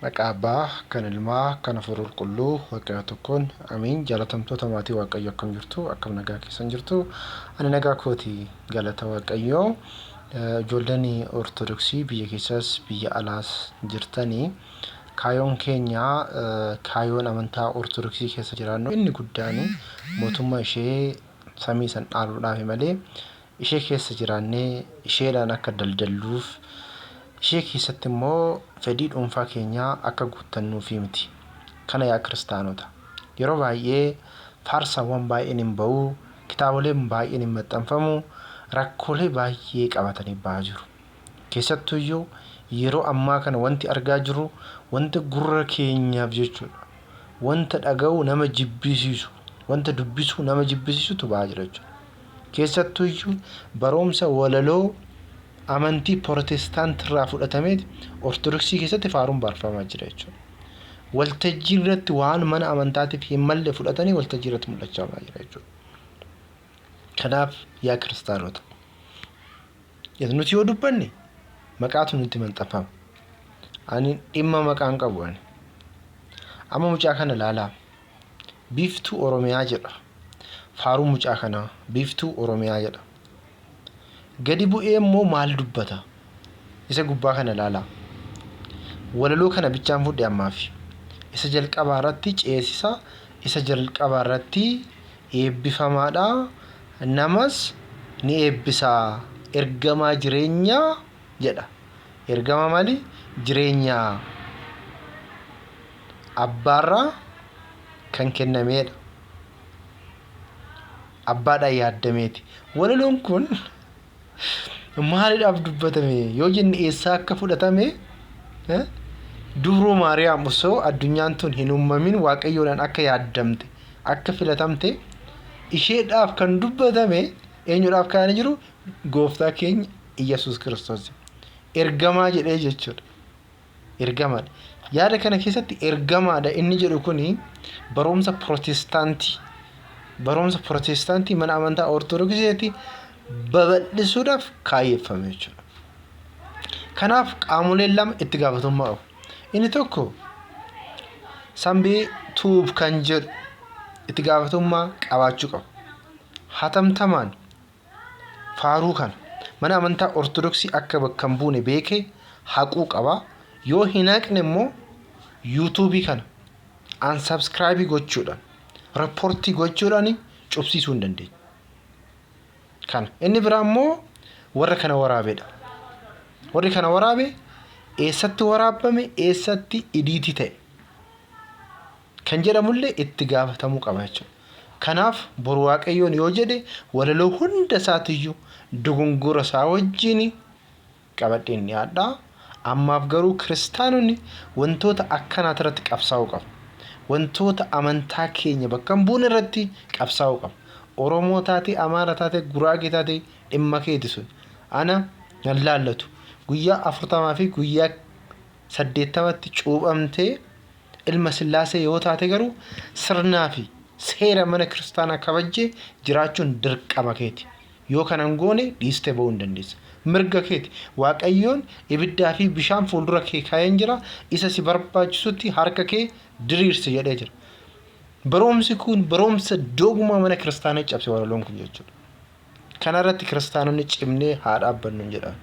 Maqaa Abbaa, kan Ilmaa, kan Hafuura Qulqulluu, Waaqayyo tokkoon amiin. Jaalatamtoota maatii Waaqayyo akkam jirtu? Akkam nagaa keessan jirtu? Ani nagaa kooti, galata Waaqayyoo. Ijoolleen Ortodoksii biyya keessaas biyya alaas jirtanii kaayoon keenya kaayoon amantaa Ortodoksii keessa jiraannu inni guddaan mootummaa ishee samii san dhaaluudhaaf malee ishee keessa jiraannee isheedhaan akka daldalluuf ishee keessatti immoo fedhii dhuunfaa keenyaa akka guuttannuufi miti. Kana yaa kiristaanota, yeroo baay'ee faarsaawwan baay'een hin ba'u, kitaaboleen baay'een hin maxxanfamu, rakkoolee baay'ee qabatanii ba'aa jiru. Keessattuu iyyuu yeroo ammaa kana wanti argaa jirru wanta gurra keenyaaf jechuudha, wanta dhaga'u nama jibbisiisu, wanta dubbisu nama jibbisiisutu ba'aa jira jechuudha. Keessattuu iyyuu barumsa walaloo amantii Protestaantirraa fudhatamee Ortodoksii keessatti faaruun barfamaa jira jechuudha. Waltajjii irratti waan mana amantaatiif hin malle fudhatanii waltajjii irratti mul'achaa jira jechuudha. Kanaaf yaa kiristaanota, nuti yoo dubbanne maqaatu nutti maxxanfama. Ani dhimma maqaan qabu ani. Amma mucaa kana ilaalaa. Biiftuu Oromiyaa jedha. Faaruu mucaa kanaa Biiftuu Oromiyaa jedha. Gadi bu'ee immoo maal dubbata? Isa gubbaa kana ilaalaa. Walaloo kana bichaan fudhe ammaafi. Isa jalqabaa irratti ceesisa, isa jalqabaa irratti eebbifamaadha. Namas ni eebbisaa. Ergamaa jireenyaa jedha. Ergama maali? Jireenyaa. Abbaarraa kan kennameedha. Abbaadhaan yaaddameeti. Walaloon kun maaliidhaaf dubbatame yoo jenne eessaa akka fudhatame dubroo Maariyaam osoo addunyaan tun hin uumamin Waaqayyoodhaan akka yaaddamte, akka filatamte isheedhaaf kan dubbatame eenyudhaaf kan jiru? Gooftaa keenya Iyyasuus Kiristoos. Ergamaa jedhee jechuudha. Ergamaadha. Yaada kana keessatti ergamaadha inni jedhu kuni barumsa Protestaantii mana amantaa Ortodoksiitti babal'isuudhaaf kaayeffame jechuudha. Kanaaf qaamoleen lama itti gaafatamummaa qabu. Inni tokko Sanbee Tuub kan jedhu itti gaafatamummaa qabaachuu qabu. Hatamtamaan faaruu kana mana amantaa Ortodoksii akka bakka hin buune beekee haquu qaba. Yoo hin haqne immoo yuutuubii kana unsubscribe gochuudhaan, riippoortii gochuudhaan cufsiisuu hin dandeenya. Kana inni biraa immoo warra kana waraabeedha. Warri kana waraabe eessatti waraabame, eessatti idiitii ta'e kan jedhamullee itti gaafatamuu qaba jechuudha. Kanaaf boru Waaqayyoon yoo jedhe walaloo hunda isaatiiyyuu dogongora isaa wajjin qabadhee inni dhiyaadhaa. Ammaaf garuu kiristaanonni wantoota akkanaa irratti qabsaa'uu qabu. Wantoota amantaa keenya bakka hin buune irratti qabsaa'uu qabu. Oromoo taate, Amaara taate, Guraagee taate dhimma keeti sun. Ana nan laallatu. Guyyaa 40 fi guyyaa 80tti cuuphamtee ilma Sillaasee yoo taate garuu sirnaa fi seera mana kiristaanaa kabajjee jiraachuun dirqama keeti. Yoo kanan goone dhiistee ba'uu hin dandeessa. Mirga keeti. Waaqayyoon ibiddaa fi bishaan fuuldura kee kaa'een jira. Isa si barbaachisutti harka kee diriirsi jedhee jira. Barumsi kun barumsa dogmaa mana kiristaanaa cabse walaloon kun jechuudha. Kana irratti kiristaanonni cimnee haa dhaabbannu jedha.